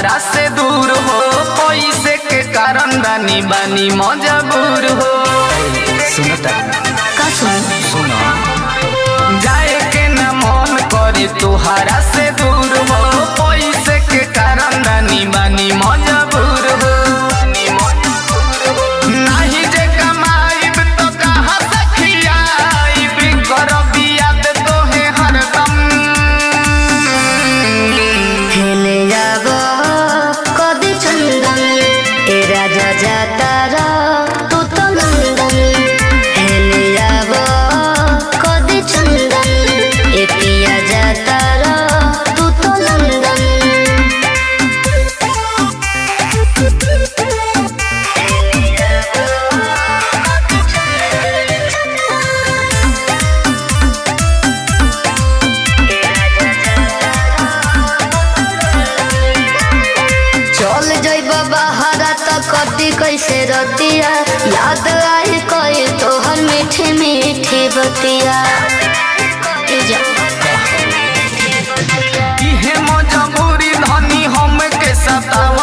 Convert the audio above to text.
तुहरा से दूर हो, पैसे के कारण बानी बानी मजबूर हो। सुनता का सुनो जाए के न मन करे तुहरा से दूर हो, पैसे के कारण बानी बानी मजबूर हो। नहीं जे कमाईब तो कहाँ से खियाईब, करब याद तोहे हरदम। हेले जाबो कदी चंदन ए राजा जाता रा तू तो लंदन। हेले जाबो कदी चंदन ए पिया जाता रा तू तो लंदन। चल जइबा बहारा त कटी कैसे रतिया, याद आई कई तोहर मीठी मीठी बतिया। इहे मजबूरी धनी हम के सताव